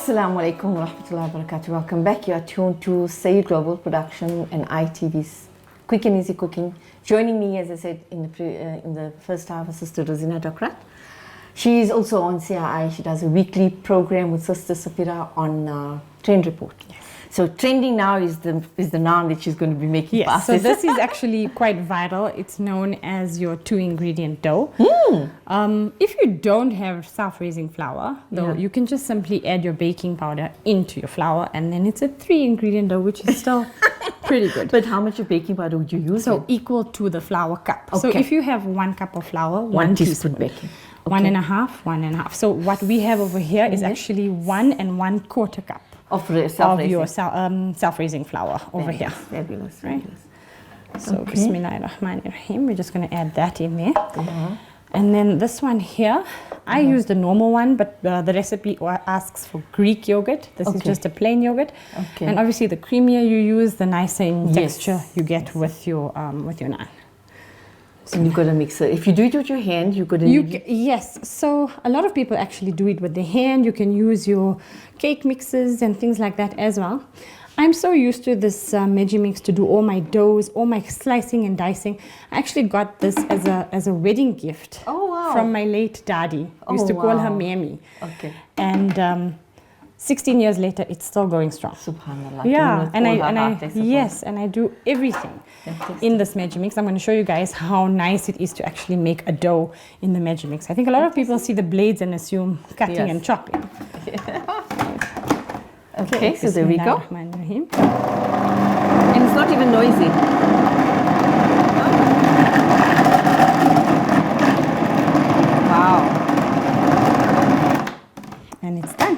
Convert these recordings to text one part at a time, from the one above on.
Assalamu alaikum wa rahmatullahi wa barakatuh. Welcome back. You are tuned to Sayyid Global Production and ITV's Quick and Easy Cooking. Joining me, as I said in the first half, is Sister Rosina Dokrat. She is also on CRI. She does a weekly program with Sister Safira on Trend Report. Yes. So trending now is the naan that she's going to be making. Yes, so this is actually quite viral. It's known as your 2-ingredient dough. If you don't have self-raising flour, though, you can just simply add your baking powder into your flour, and then it's a 3-ingredient dough, which is still pretty good. But how much of baking powder would you use? So equal to the flour cup. Okay. So if you have 1 cup of flour, 1 teaspoon baking. Okay. 1.5. So what we have over here is actually 1 1/4 cup of your self-raising flour over here. Fabulous, right? fabulous. So Bismillahirrahmanirrahim. We're just going to add that in there. And then this one here, I use the normal one, but the recipe asks for Greek yogurt. This is just a plain yogurt. Okay. And obviously the creamier you use, the nicer in texture you get with your naan. So you've got to mix it. If you do it with your hand, you've got to... Yes. So a lot of people actually do it with their hand. You can use your cake mixes and things like that as well. I'm so used to this Magimix to do all my doughs, all my slicing and dicing. I actually got this as a wedding gift from my late daddy. I used to call her Mammy. Okay. And 16 years later, it's still going strong. Subhanallah. Yeah, and I do everything in this Magimix. I'm going to show you guys how nice it is to actually make a dough in the Magimix. I think a lot of people see the blades and assume cutting and chopping. Okay, so there we go. And it's not even noisy. Wow. And it's done.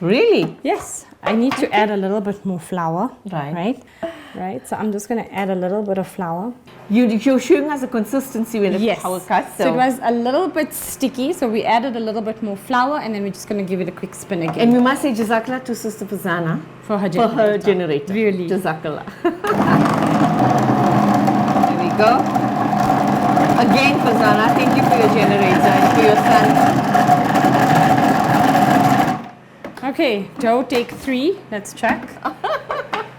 Really? Yes. I need to add a little bit more flour. Right. So I'm just going to add a little bit of flour. You're showing us the consistency when it's how it cuts. So it was a little bit sticky, so we added a little bit more flour, and then we're just going to give it a quick spin again. And we must say Jazakallah to Sister Fazana for her generator. Really. Jazakallah. There we go. Again, Fazana, thank you for your generator and for your son. Okay, dough take 3. Let's check.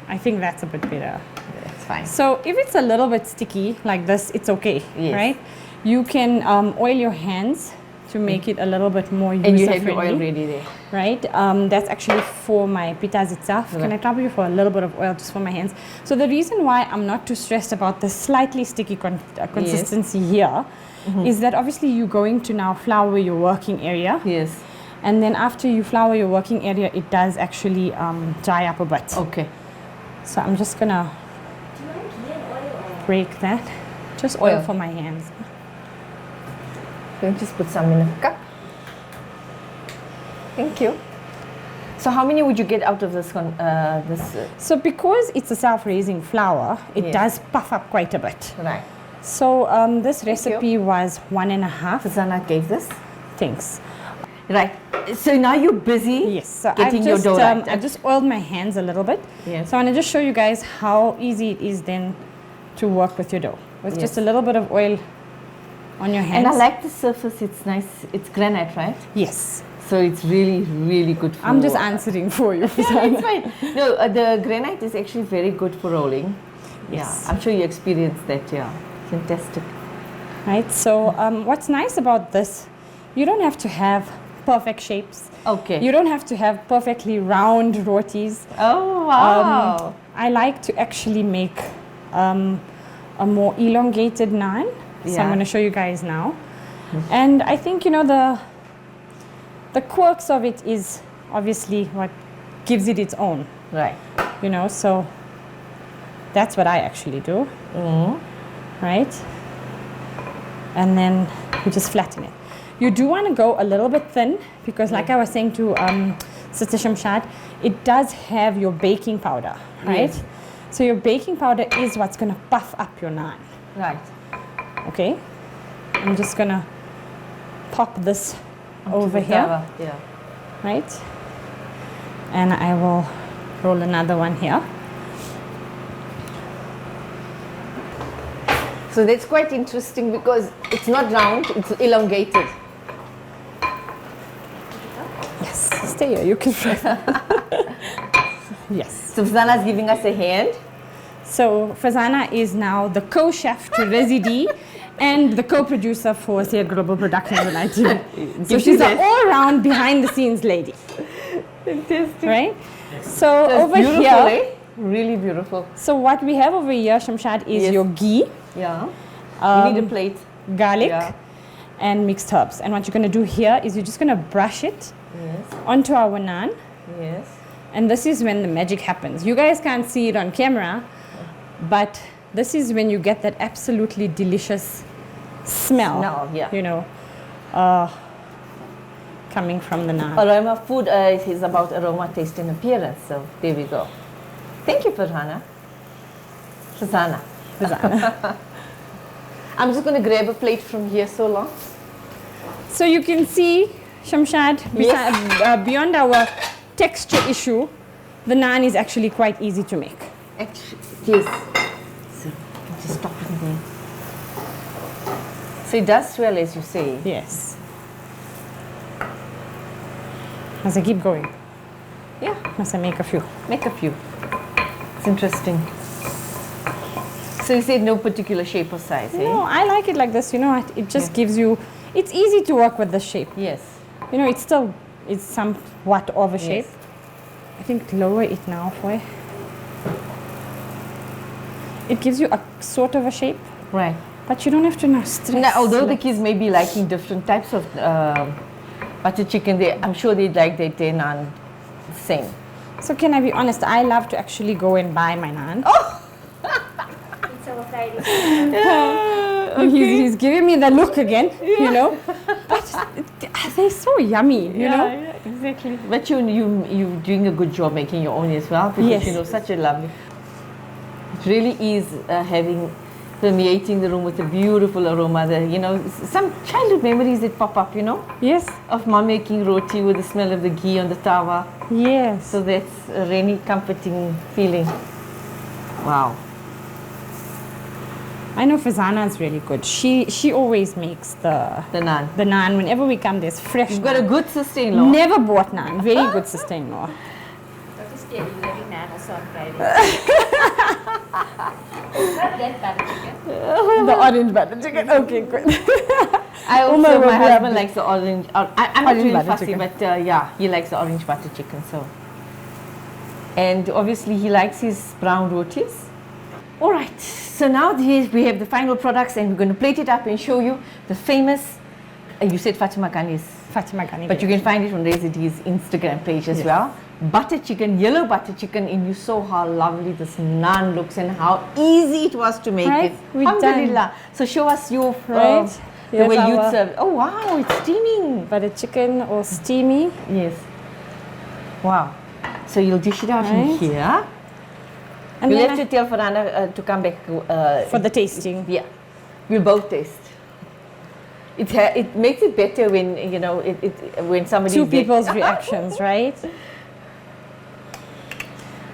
I think that's a bit better. That's fine. So if it's a little bit sticky like this, it's okay, right? You can oil your hands to make it a little bit more user-friendly. And you have your oil ready there. Right? That's actually for my pitas itself. Right. Can I trouble you for a little bit of oil just for my hands? So the reason why I'm not too stressed about the slightly sticky consistency here is that obviously you're going to now flour your working area. Yes. And then after you flour your working area, it does actually dry up a bit. Okay. So I'm just gonna break that. Just oil for my hands. Can you just put some in a cup? Thank you. So how many would you get out of this? So because it's a self-raising flour, it does puff up quite a bit. Right. So this recipe was 1.5. Fazana gave this. Thanks. Right. So now you're busy. Yes. So getting your dough right. I've just oiled my hands a little bit. Yes. So I'm going to just show you guys how easy it is then to work with your dough. With just a little bit of oil on your hands. And I like the surface. It's nice. It's granite, right? Yes. So it's really, really good for... I'm just answering for you. It's fine. No, the granite is actually very good for rolling. Yes. Yeah, I'm sure you experienced that, Fantastic. Right, so what's nice about this, you don't have to have perfect shapes. Okay. You don't have to have perfectly round rotis. Oh, wow. I like to actually make a more elongated naan. So I'm going to show you guys now. And I think, the quirks of it is obviously what gives it its own. Right. So that's what I actually do. Right? And then you just flatten it. You do want to go a little bit thin because like I was saying to Sister Shamshad, it does have your baking powder, right? Yes. So your baking powder is what's going to puff up your naan. Right. Okay. I'm just going to pop this over here. Yeah. Right? And I will roll another one here. So that's quite interesting because it's not round, it's elongated. Yes. stay here. You can Yes. So Fazana's giving us a hand. So Fazana is now the co-chef to Resi and the co-producer for Sayed Global Productions and ITV. So she's an all-round behind-the-scenes lady. Fantastic. Right? So That's over beautiful, here, eh? Really beautiful. so what we have over here, Shamshad, is your ghee, Yeah. You need a plate. garlic, Yeah. and mixed herbs. And what you're going to do here is you're just going to brush it Yes. onto our naan. Yes. And this is when the magic happens. You guys can't see it on camera, but this is when you get that absolutely delicious smell. Smell, yeah. You know, coming from the naan. Aroma food is about aroma, taste, and appearance. So there we go. Thank you, Farhana. Fazana. I'm just going to grab a plate from here so long. So you can see, Shamshad, beyond our texture issue, the naan is actually quite easy to make. Actually, yes. So just stop it there. So it does swell, as you say. Yes. As I keep going, Yeah. must I make a few? Make a few. It's interesting. So you said no particular shape or size, eh? No, I like it like this. You know, it just gives you. It's easy to work with the shape. Yes. You know, it's somewhat of a shape. Yes. I think lower it now for you. It gives you a sort of a shape, Right. but you don't have to now stress. Now, although the like- kids may be liking different types of butter chicken, I'm sure they'd like their naan the same. So can I be honest? I love to actually go and buy my naan. Oh! It's our Friday. And he's giving me the look again, you know. But they're so yummy, you know. Yeah, exactly. But you're doing a good job making your own as well, because Yes. you know, such a lovely. It really is permeating the room with a beautiful aroma. You know, some childhood memories that pop up, you know, Yes, of mom making roti with the smell of the ghee on the tawa. yes. So that's a really comforting feeling. Wow. I know Fazana is really good. She always makes the The naan. naan whenever we come. There's fresh. You've got a naan. good sister-in-law. Never bought naan. Very good sister-in-law. Dr. Steady, you having naan also on Friday. Not that butter chicken. The orange butter chicken. Okay, good. I also, Umar will my be husband happy. likes the orange. I'm not Orange really butter fussy, chicken. but yeah, he likes the orange butter chicken. So, and obviously he likes his brown rotis. All right. So now here we have the final products, and we're going to plate it up and show you the famous. You said Fatima Ghani's, Fatima Ghani. but you can find it on Rezidi's Instagram page as well. Butter chicken, yellow butter chicken, and you saw how lovely this naan looks and how easy it was to make Right, it. we're done. Alhamdulillah. So show us your Right. the Here's way you our serve. Oh wow, it's steaming. butter chicken or steamy. Yes. Wow. So you'll dish it out in Right. here. And You'll then have to tell Farhana to come back for the tasting. Yeah, we'll both taste. It makes it better when you know when somebody Two people's reactions, right?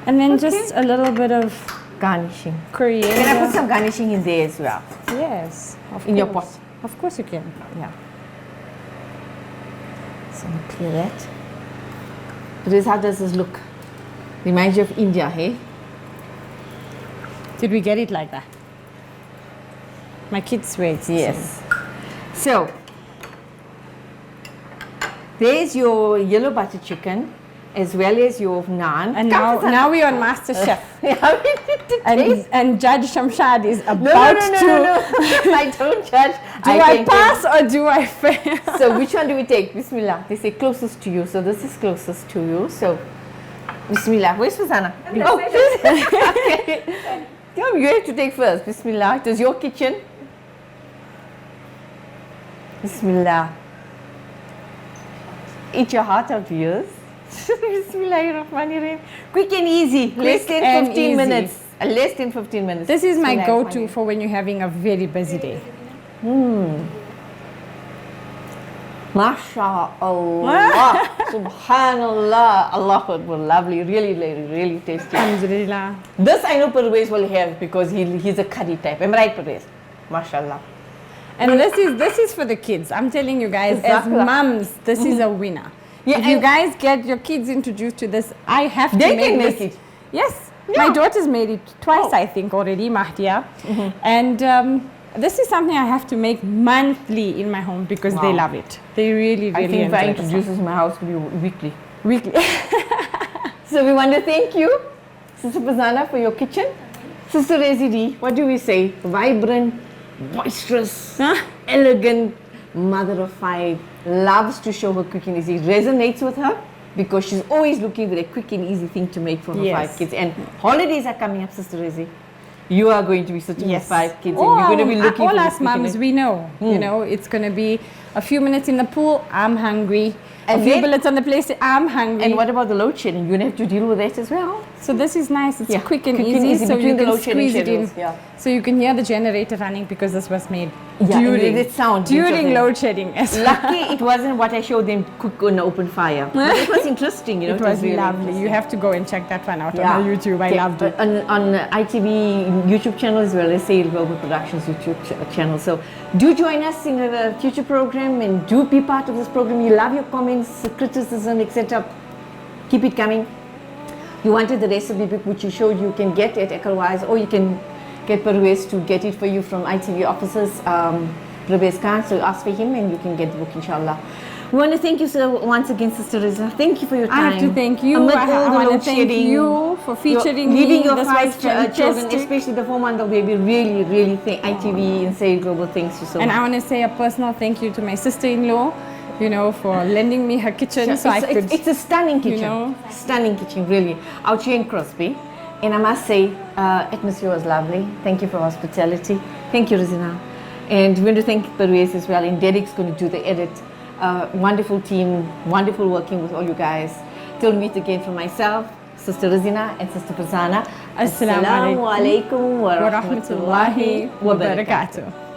And then just a little bit of garnishing. coriander. Can I put some garnishing in there as well? Yes, of In your course. pot? Of course you can. Yeah. So I'll clear that. Riz, how does this look? Reminds you of India, hey? Did we get it like that? My kids swear it's the same. Yes. So there's your yellow butter chicken as well as your naan. And Come, Farhana. now we're on Master Chef. Yeah, we need to taste. And Judge Shamshad is No, about no. I don't judge. Do I can pass or do I fail? taste. So which one do we take? Bismillah. They say closest to you. So this is closest to you. So Bismillah. Where's Fazana? Oh, okay. No, you have to take first. Bismillah. It is your kitchen. Bismillah. Eat your heart out, viewers. Bismillahirrahmanirrahim. Quick and easy. Less than and 15 easy. minutes. Less than 15 minutes. This is my go-to Bismillahirrahmanirrahim. for when you're having a very busy day. MashaAllah. Subhanallah. Allah Akbar. Lovely. Really, really, really tasty. Alhamdulillah. This I know Parvez will have because he's a curry type. Am I right, Parvez? MashaAllah. And this is for the kids. I'm telling you guys, as Jazakallah. mums, this is a winner. Yeah, if you and- guys get your kids introduced to this, I have to They make can make this. it. Yes, Yeah. my daughter's made it twice, Oh. I think, already, Mahdia. And this is something I have to make monthly in my home because they Wow. love it. They really, I really think if I enjoy the introduce this in my house, it'll be weekly. weekly. So we want to thank you, Sister Fazana, for your kitchen. Sister Rezidi, what do we say? Vibrant, boisterous, elegant, mother of five, loves to show her quick and easy, resonates with her because she's always looking for a quick and easy thing to make for her Yes. 5 kids. And holidays are coming up, Sister Rezi. You are going to be sitting with 5 kids and you're going to be looking all for us this quick and mums, easy. we know, you know, it's going to be a few minutes in the pool, I'm hungry. And a few then- minutes on the place, I'm hungry. And what about the load shedding? You're going to have to deal with that as well. So this is nice. It's Yeah, quick and easy, so between you the can load shedding squeeze it in. schedules, yeah. So you can hear the generator running because this was made Yeah, and during it sound during beautiful. load shedding. as well. Lucky it wasn't what I showed them cook on open fire. But it was interesting, you know. It was really lovely. interesting. You have to go and check that one out Yeah. on YouTube. I Yeah, loved it. on ITV YouTube channel as well as Sail Global Productions YouTube channel. So do join us in a future program and do be part of this program. You love your comments, criticism, etc. Keep it coming. You wanted the recipe book which you showed, you can get at Ekalwise, or you can get Parvez to get it for you from ITV officers, Parvez Khan. So ask for him and you can get the book, inshallah. We want to thank you once again, Sister Rizla. Thank you for your time. I have to thank you. Amid I all the want to load thank shedding, you for featuring leaving me. your This 5 was children, fantastic. especially the 4-month-old baby. Really, really thank ITV and Say Global. Thanks you so And much. I want to say a personal thank you to my sister-in-law, you know, for lending me her kitchen so I could. It's a stunning kitchen. know. Stunning kitchen, really. Out here in Crosby. And I must say, atmosphere was lovely. Thank you for hospitality. Thank you, Rizina. And we're going to thank Parvez as well. And Derek's going to do the edit. Wonderful team, wonderful working with all you guys. Till we meet again from myself, Sister Rizina and Sister Fazana. Assalamu alaikum alaikum wa wa rahmatullahi wa barakatuh.